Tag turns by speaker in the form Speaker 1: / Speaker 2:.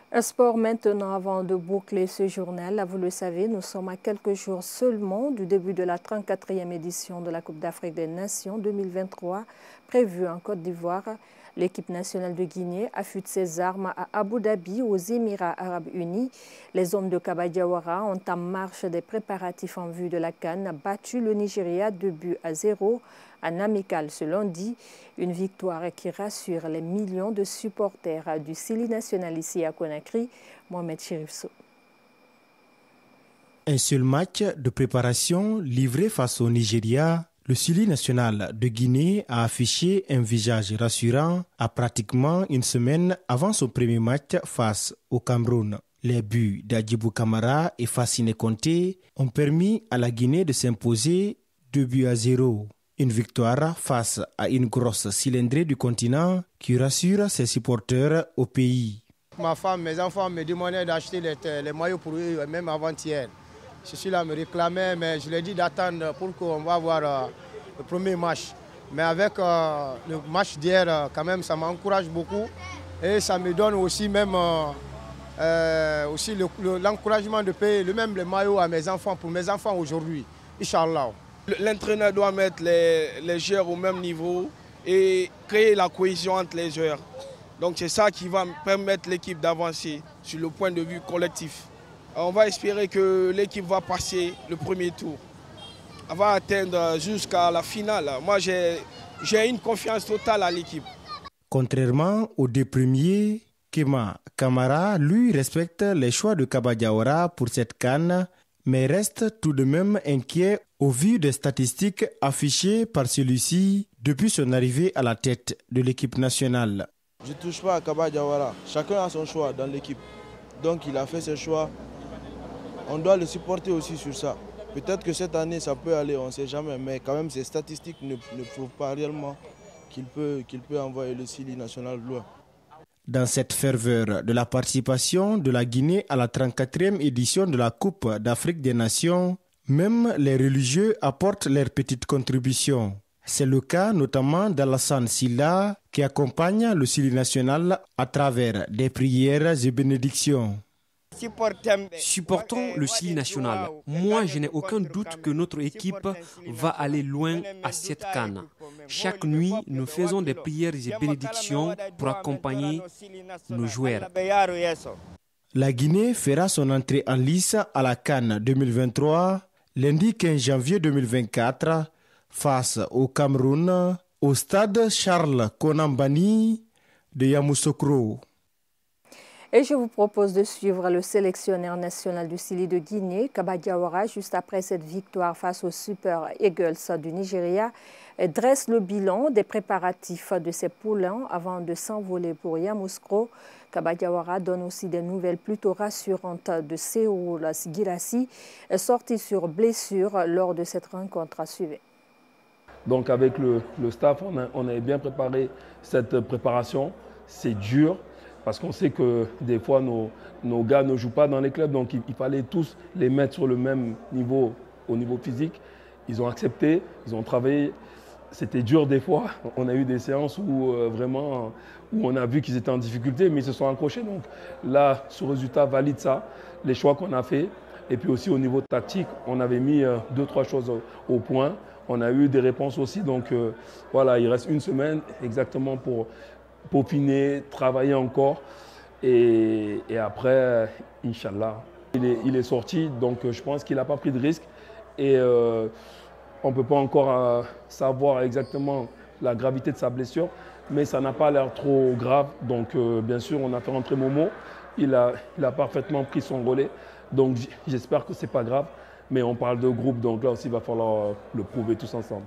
Speaker 1: Un sport maintenant avant de boucler ce journal. Vous le savez, nous sommes à quelques jours seulement du début de la 34e édition de la Coupe d'Afrique des Nations 2023 prévue en Côte d'Ivoire. L'équipe nationale de Guinée affûte ses armes à Abu Dhabi, aux Émirats arabes unis. Les hommes de Kaba Diawara ont en marche des préparatifs en vue de la CAN battu le Nigeria 2-0 en amical ce lundi. Une victoire qui rassure les millions de supporters du Sili national ici à Conakry. Mohamed Chirifso.
Speaker 2: Un seul match de préparation livré face au Nigeria. Le Sili national de Guinée a affiché un visage rassurant à pratiquement une semaine avant son premier match face au Cameroun. Les buts d'Adjibou Kamara et Fassine Conté ont permis à la Guinée de s'imposer 2-0. Une victoire face à une grosse cylindrée du continent qui rassure ses supporters au pays.
Speaker 3: Ma femme, mes enfants me demandaient d'acheter les maillots pour eux, même avant-hier. Je suis là à me réclamer, mais je leur ai dit d'attendre pour qu'on va voir le premier match. Mais avec le match d'hier, quand même, ça m'encourage beaucoup. Et ça me donne aussi même l'encouragement de payer les maillots à mes enfants, pour mes enfants aujourd'hui. Inch'Allah.
Speaker 4: L'entraîneur doit mettre les joueurs au même niveau et créer la cohésion entre les joueurs. Donc c'est ça qui va permettre l'équipe d'avancer sur le point de vue collectif. On va espérer que l'équipe va passer le premier tour. On va atteindre jusqu'à la finale. Moi, j'ai une confiance totale à l'équipe.
Speaker 2: Contrairement aux deux premiers, Kema Kamara, lui, respecte les choix de Kaba Diawara pour cette CAN, mais reste tout de même inquiet au vu des statistiques affichées par celui-ci depuis son arrivée à la tête de l'équipe nationale.
Speaker 5: Je ne touche pas à Kaba Diawara. Chacun a son choix dans l'équipe. Donc il a fait ses choix. On doit le supporter aussi sur ça. Peut-être que cette année, ça peut aller, on ne sait jamais. Mais quand même, ces statistiques ne prouvent pas réellement qu'il peut envoyer le Sili national loin.
Speaker 2: Dans cette ferveur de la participation de la Guinée à la 34e édition de la Coupe d'Afrique des Nations, même les religieux apportent leur petite contribution. C'est le cas notamment d'Alassane Silla qui accompagne le Sili national à travers des prières et bénédictions.
Speaker 6: Supportons le Sili national. Moi, je n'ai aucun doute que notre équipe va aller loin à cette CAN. Chaque nuit, nous faisons des prières et bénédictions pour accompagner nos joueurs.
Speaker 2: La Guinée fera son entrée en lice à la CAN 2023 lundi 15 janvier 2024 face au Cameroun au stade Charles Konambani de Yamoussoukro.
Speaker 1: Et je vous propose de suivre le sélectionneur national du Sili de Guinée, Kaba Diawara, juste après cette victoire face aux Super Eagles du Nigeria, dresse le bilan des préparatifs de ses poulains avant de s'envoler pour Yamoussoukro. Kaba Diawara donne aussi des nouvelles plutôt rassurantes de Seoul Girassi, sorti sur blessure lors de cette rencontre à suivre.
Speaker 7: Donc avec le staff, on a bien préparé cette préparation. C'est dur. Parce qu'on sait que des fois, nos gars ne jouent pas dans les clubs, donc il fallait tous les mettre sur le même niveau, au niveau physique. Ils ont accepté, ils ont travaillé. C'était dur des fois. On a eu des séances où on a vu qu'ils étaient en difficulté, mais ils se sont accrochés. Donc là, ce résultat valide ça, les choix qu'on a faits. Et puis aussi au niveau tactique, on avait mis 2-3 choses au point. On a eu des réponses aussi. Donc voilà, il reste une semaine exactement pour peaufiner, travailler encore et après, Inch'Allah. Il est sorti, donc je pense qu'il n'a pas pris de risque et on ne peut pas encore savoir exactement la gravité de sa blessure, mais ça n'a pas l'air trop grave. Donc bien sûr, on a fait rentrer Momo, il a parfaitement pris son relais, donc j'espère que ce n'est pas grave, mais on parle de groupe, donc là aussi il va falloir le prouver tous ensemble.